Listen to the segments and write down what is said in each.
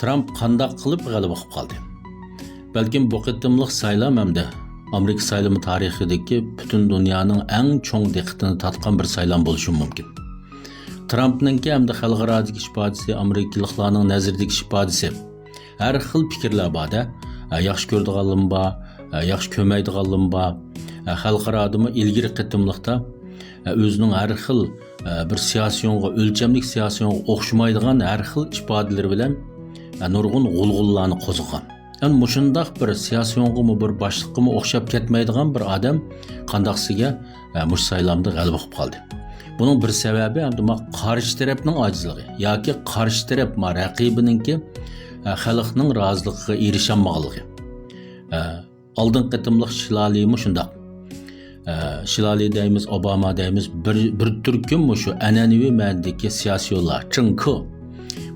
Trump qandaq qilib g'alaba qilib qoldi. Balkim bu qitimliq saylam hamda Amerika saylami tarixidagi butun dunyoning eng cho'ng diqqatini tortgan bir saylam bo'lishi mumkin. Trumpningki hamda xalqarodagi ifodasi, Amerikaliklarning nazaridagi ifodasi har xil fikrlar borda, yaxshi ko'radiganlar bor, yaxshi ko'maydiganlar bor. Xalqarodimi ilgari qitimliqda o'zining har xil bir siyosiyonga, o'lchamlik siyosiyonga o'xshamaydigan har xil ifodalar bilan nurg'un g'ulg'ullarni qo'zg'agan. Yani mushundaq bir siyosiyonga bir boshliqqa o'xshab ketmaydigan bir odam qandaqsiga mush saylamda g'alaba qilib qoldi. Bunun bir sababi hamda qarshi tarafning ojizligi yoki qarshi taraf raqibininki xalqning roziligiga erisholmaganligi. Oldin qitimliq shilolimi shundaq. Shiloli deymiz, Obama deymiz, bir turkum shu an'anaviy ma'nodagi siyosiyonlar, chunki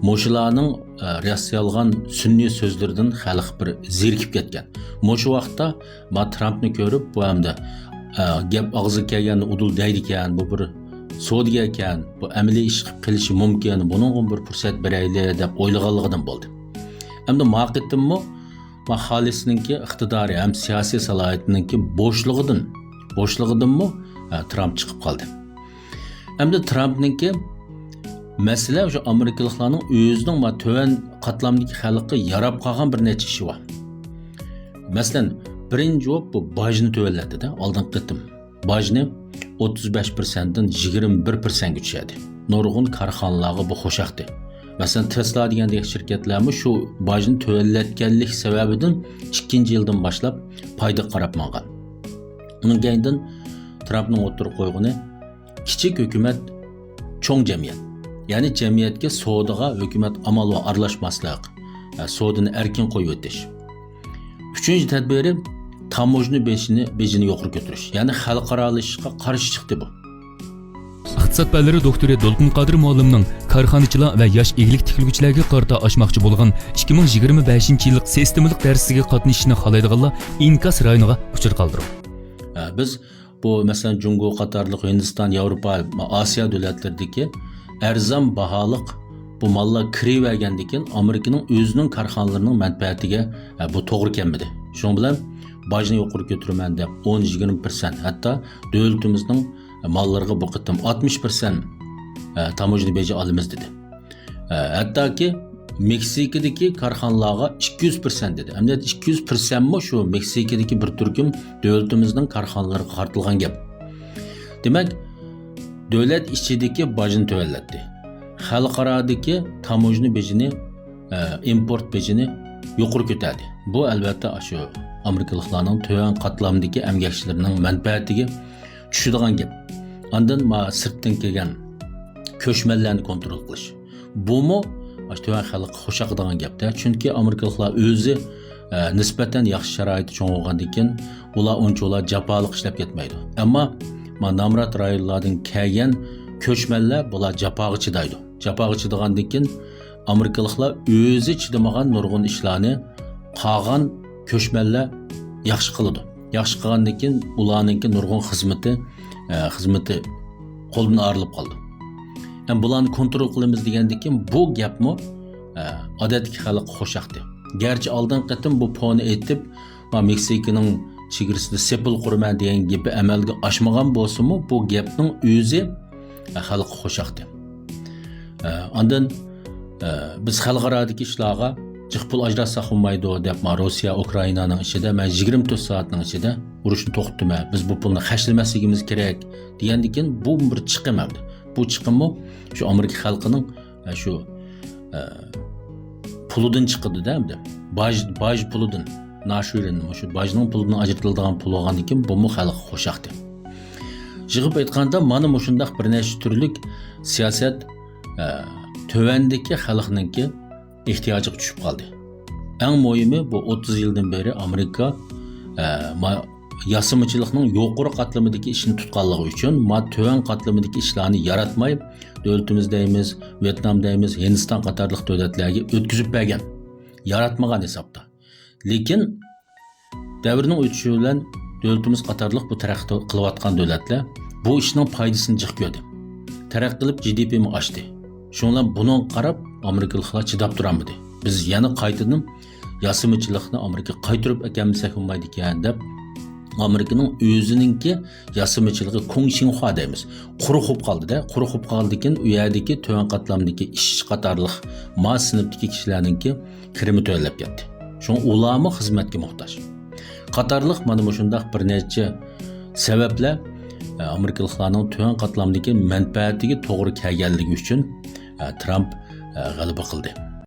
Moşularning Rossiyalıgan sunniy so'zlaridan xalq bir zerikib ketgan. Mo'shu vaqtda ma Trumpni ko'rib, bu hamda gap og'ziga kelganni udul deydi ekan, bu bir sodiga ekan, bu amaliy ish qilib qilishi mumkin, buning bir fursat berayli deb o'ylaganligidan bo'ldi. Hamda maqitdimmi ma xolisninki iqtidori ham siyosiy salohiyatininki bo'shlig'idanmi Trump chiqib qoldi. Hamda Trumpninki mesele şu Amerikalılarning o'zining töven qatlamdagi xalqqa yarab qolgan bir necha ishi bor. Masalan, birinchi bu bajni tövenlatdi-da, oldingi qitim. Bajni 35%dan 21% ga tushadi. Nurg'un korxonalarga bu xo'shaqdi. Masalan, Tesla degandek shirkatlarmi shu bajni tövenlatganlik sababidan 2-yildan boshlab foyda qarab mangan. Uning keyindan Trumpning o'tirib qo'ygani kichik hukumat, cho'ng jamiyat. Yani cemiyetke soğudağa hükümet amal ve arlaşmaslık, soğudunu erkin koyu öteş. Üçüncü tedbiri tamojnu bejini yokur götürüş. Yani halkaralaşışa karşı çıktı bu. İqtisad fanlari doktori Dolqin Qodir muallimning korxonachilar va yosh eglik tikiluvchilarga qarata ochmoqchi bo'lgan 2025-yillik sistemalik darsiga qatnashishni xohlaydiganlar inkas rayoniga uchur qoldirdi. Biz bu mesela Jungo, Qatarlik, Hindiston, Yevropa, Asiya davlatlaridagi arzon baholik bu mallar kirivergandikin Amerikaning o'zining korxonalarining manfaatiga bu to'g'ri kelmadi. Shuning bilan bajni yuqori ko'tiraman deb 10-20%, hatto davlatimizning mallariga bu qitim 60% tamojni beji olamiz dedi. Hattoki Meksikadagi korxonalarga 200% dedi. Hamda 200% mi shu Meksikadagi bir turkum davlatimizning korxonalariga qartilgan gap. Demak, devlet içindeki bajını tövelletti. Xalqaradaki tamojni bejini, import bejini yuqur ko'tardi. Bu albatta şu Amerikalılarning töven qatlamdagi emgakçilerinin menfaatiga tushadigan gap. Ondan sirtdan kelgan ko'chmanlarni kontrol qilish. Bumu töven xalq xo'shaqadigan gapda. Chunki Amerikalılar o'zi nisbatan yaxshi sharoitda cho'ng bo'lgandan ular uncha jafoliq ishlab ketmaydi. Ammo namrat rayonlardan kelgan ko'chmanlar bular jafoga chidaydi. Jafoga chidagandan keyin Amerikaliklar o'zi chidamagan nurg'un ishlarni qolgan ko'chmanlar yaxshi qiladi. Yaxshi qilgandan keyin ularningki nurg'un xizmati qo'ldan ayrilib qoldi. Yani bularni kontrol qilamiz degandan keyin bu gapmi odatdagi xalq xo'shaqdi. Garchi oldin qatim bu poni aytib, Meksikaning chegarasida sepil qurman degan gapi amalga oshmagan bo'lsa-mu, bu gapning o'zi xalq xo'shaqdi. Ondan biz xalqarodagi ishlarga jiq pul ajratsak bo'lmaydi deb Rossiya, Ukrainaning ichida men 24 soatning ichida urushni to'xtatma, biz bu pulni xashlasligimiz kerak degandan keyin bu bir chiqim edi. Bu chiqimmi shu Amerika xalqining shu pulidan chiqdi-da, hamda baj pulidan Naşurin, şu bajning pulidan ajratiladigan pul olgandan keyin bu xalq xo'shaqdi. Yig'ib aytganda, mana mushundaq bir nechta turlik siyosat tövendagi xalqningki ehtiyojiga tushib qoldi. Eng muhimi bu 30 yildan beri Amerika yasamochilikning yuqori qatlamidagi ishini tutganligi uchun töven qatlamidagi ishlarni yaratmay, davlatimiz deymiz, Vietnam deymiz, Hindiston qatorliq davlatlarga o'tkazib bergan. Yaratmagan hisobda. Lekin davrning o'tishi bilan davlatimiz qatorliq bu taraqqiy qilayotgan davlatlar bu ishning foydasini jiq ko'rdi. Taraqqiy qilib GDP'ni oshdi. Shundan buni qarab Amerikaliklar chidab turolmadi. Biz yana qaytadan yasimchilikni Amerika qaytarib ekanmisak bo'lmaydi ekan deb Amerikaning o'zininki yasimchiligi Kongxinhua deymiz. Quruq bo'lib qoldi-da, quruq bo'lib qoldikin, u yerdagi to'g'on qatlamdagi ishchi qatorliq ma sinfdagi kishilarningki kirimi to'lab ketdi. Shun ularmi xizmatga muhtoj. Qatorliq mana bu shundaq bir necha sabablar Amerikaliklarning to'g'on qatlamdagi manfaatiga to'g'ri kelganligi uchun Trump g'alaba qildi.